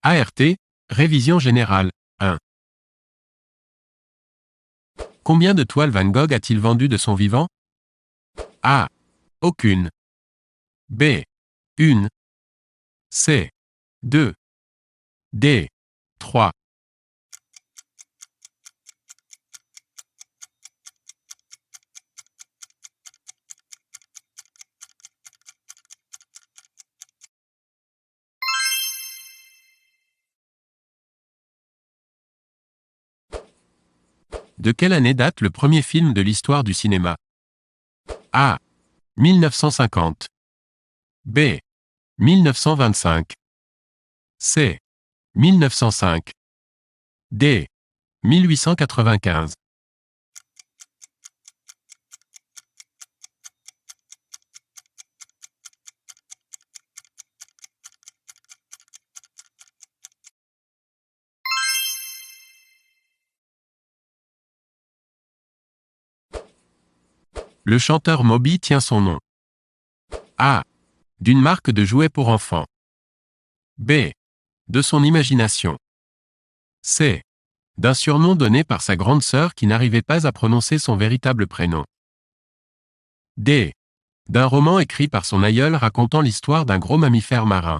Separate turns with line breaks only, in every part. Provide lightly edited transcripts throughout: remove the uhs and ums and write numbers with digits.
ART, révision générale, 1. Combien de toiles Van Gogh a-t-il vendu de son vivant? A. Aucune. B. Une. C. 2. D. 3. De quelle année date le premier film de l'histoire du cinéma? A. 1950. B. 1925. C. 1905. D. 1895. Le chanteur Moby tient son nom. A. D'une marque de jouets pour enfants. B. De son imagination. C. D'un surnom donné par sa grande sœur qui n'arrivait pas à prononcer son véritable prénom. D. D'un roman écrit par son aïeul racontant l'histoire d'un gros mammifère marin.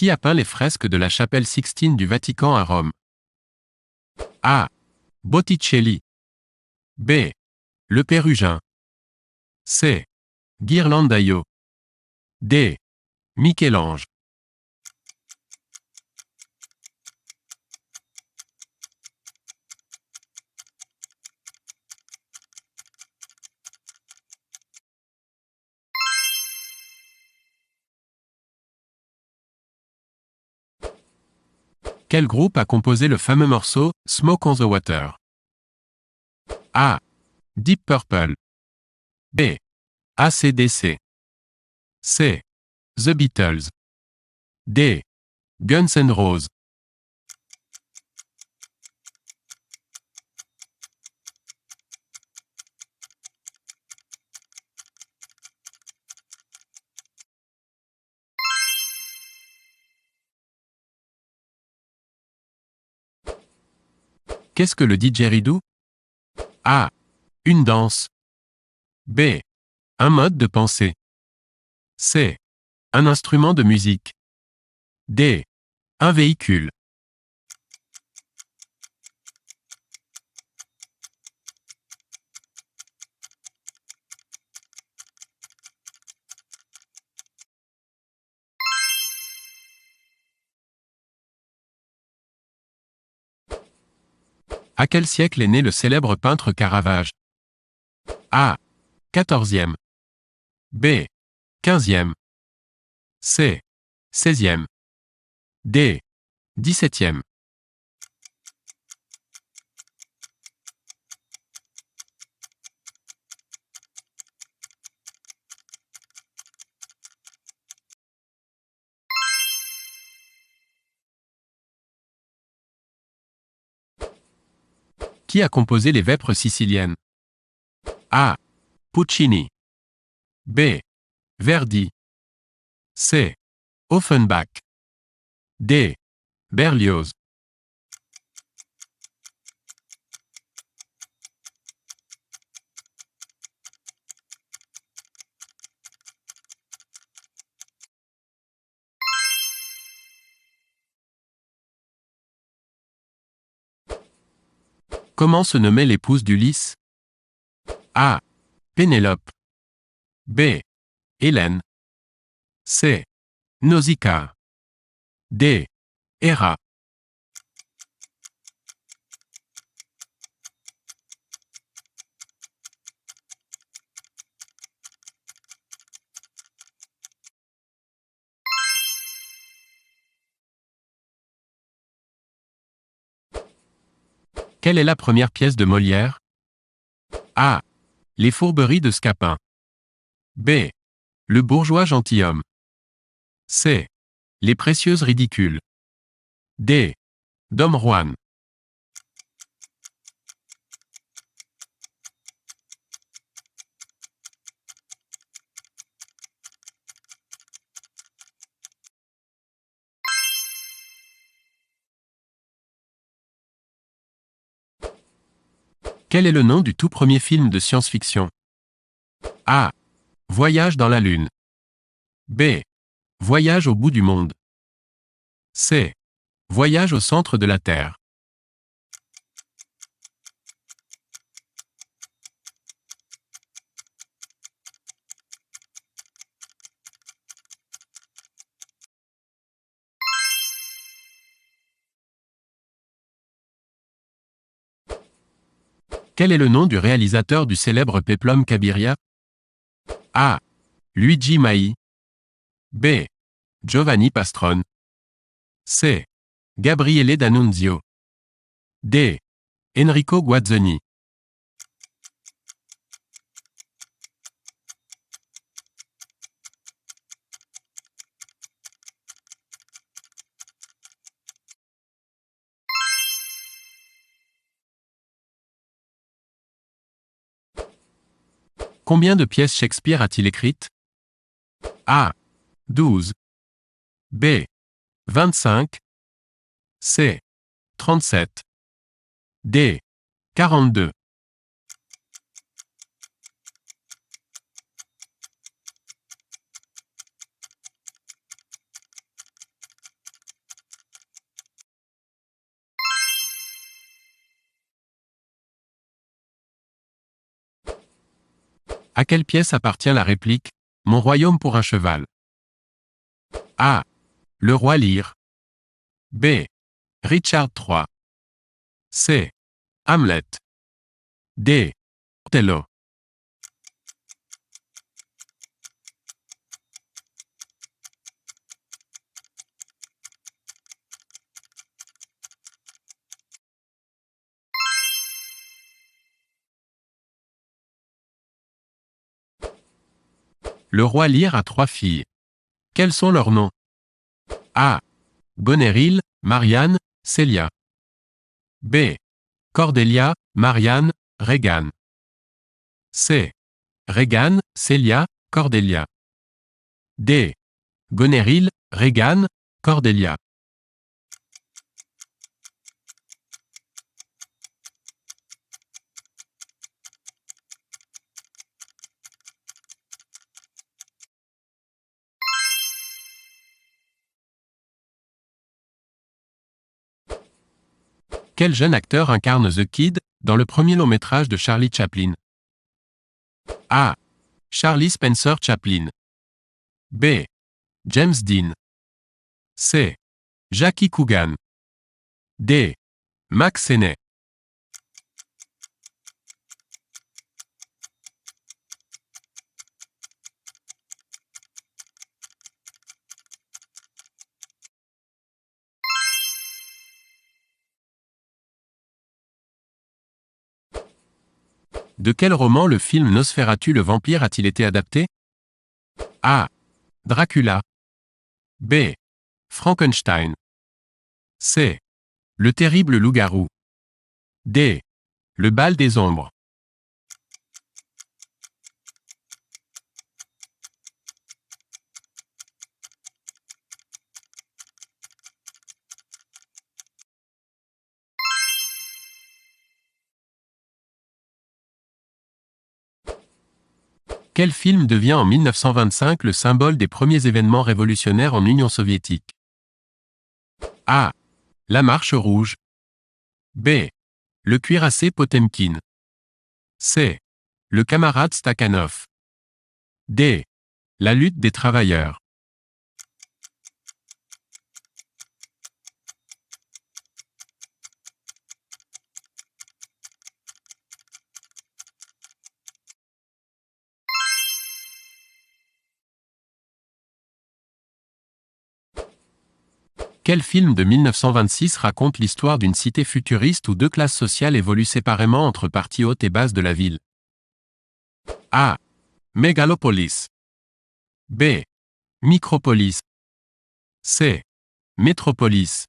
Qui a peint les fresques de la chapelle Sixtine du Vatican à Rome? A. Botticelli. B. Le Pérugin. C. Ghirlandaio. D. Michel-Ange. Quel groupe a composé le fameux morceau « Smoke on the Water » ? A. Deep Purple. B. AC/DC. C. The Beatles. D. Guns N' Roses. Qu'est-ce que le didgeridoo? A. Une danse. B. Un mode de pensée. C. Un instrument de musique. D. Un véhicule. À quel siècle est né le célèbre peintre Caravage? A. 14e. B. 15e. C. 16e. D. 17e. Qui a composé les Vêpres siciliennes? A. Puccini. B. Verdi. C. Offenbach. D. Berlioz. Comment se nommait l'épouse d'Ulysse? A. Pénélope. B. Hélène. C. Nausicaa. D. Héra. Quelle est la première pièce de Molière? A. Les fourberies de Scapin. B. Le bourgeois gentilhomme. C. Les précieuses ridicules. D. Dom Juan. Quel est le nom du tout premier film de science-fiction? A. Voyage dans la Lune. B. Voyage au bout du monde. C. Voyage au centre de la Terre. Quel est le nom du réalisateur du célèbre péplum Cabiria? A. Luigi Mai. B. Giovanni Pastrone. C. Gabriele D'Annunzio. D. Enrico Guazzoni. Combien de pièces Shakespeare a-t-il écrites? A. 12. B. 25. C. 37. D. 42. À quelle pièce appartient la réplique « Mon royaume pour un cheval » ? A. Le roi Lear. B. Richard III. C. Hamlet. D. Othello. Le roi Lear a 3 filles. Quels sont leurs noms? A. Goneril, Marianne, Célia. B. Cordelia, Marianne, Regan. C. Regan, Célia, Cordelia. D. Goneril, Regan, Cordelia. Quel jeune acteur incarne The Kid dans le premier long-métrage de Charlie Chaplin? A. Charlie Spencer Chaplin. B. James Dean. C. Jackie Coogan. D. Max Sennett. De quel roman le film Nosferatu le vampire a-t-il été adapté? A. Dracula. B. Frankenstein. C. Le terrible loup-garou. D. Le bal des ombres. Quel film devient en 1925 le symbole des premiers événements révolutionnaires en Union soviétique? A. La Marche rouge. B. Le cuirassé Potemkin. C. Le camarade Stakhanov. D. La lutte des travailleurs. Quel film de 1926 raconte l'histoire d'une cité futuriste où 2 classes sociales évoluent séparément entre parties hautes et basses de la ville? A. Megalopolis. B. Micropolis. C. Métropolis.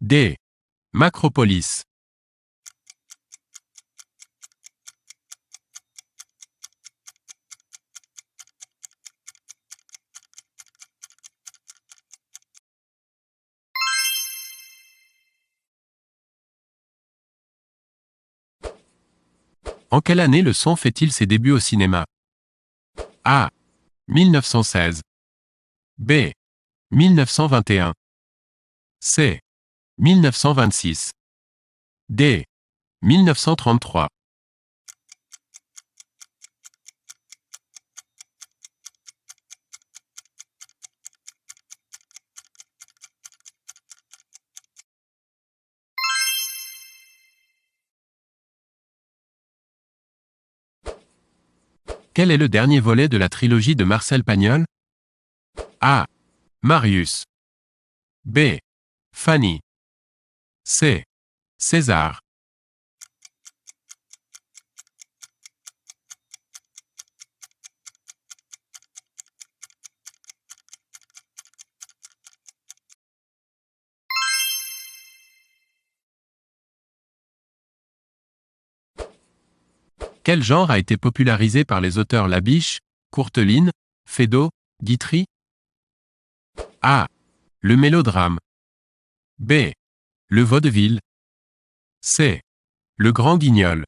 D. Macropolis. En quelle année le son fait-il ses débuts au cinéma? A. 1916. B. 1921. C. 1926. D. 1933. Quel est le dernier volet de la trilogie de Marcel Pagnol? A. Marius. B. Fanny. C. César. Quel genre a été popularisé par les auteurs Labiche, Courteline, Feydeau, Guitry? A. Le mélodrame. B. Le vaudeville. C. Le grand guignol.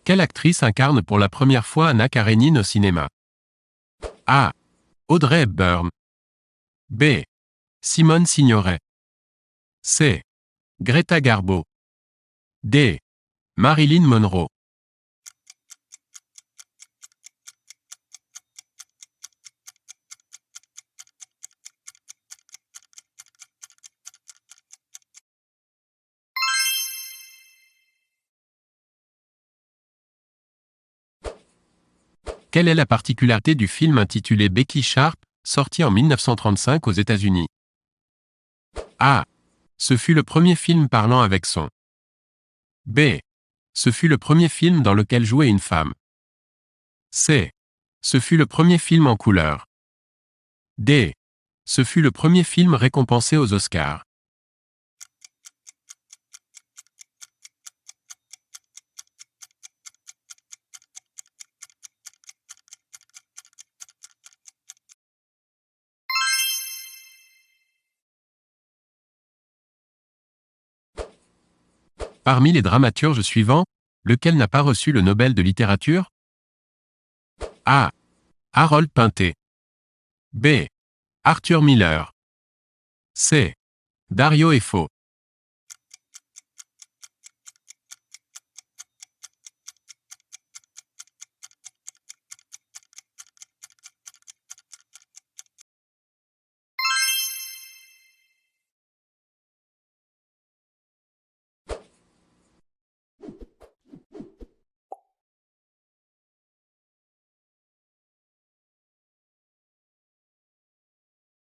Quelle actrice incarne pour la première fois Anna Karénine au cinéma? A. Audrey Hepburn. B. Simone Signoret. C. Greta Garbo. D. Marilyn Monroe. Quelle est la particularité du film intitulé Becky Sharp, sorti en 1935 aux États-Unis? A. Ce fut le premier film parlant avec son. B. Ce fut le premier film dans lequel jouait une femme. C. Ce fut le premier film en couleur. D. Ce fut le premier film récompensé aux Oscars. Parmi les dramaturges suivants, lequel n'a pas reçu le Nobel de littérature? A. Harold Pinter. B. Arthur Miller. C. Dario Fo.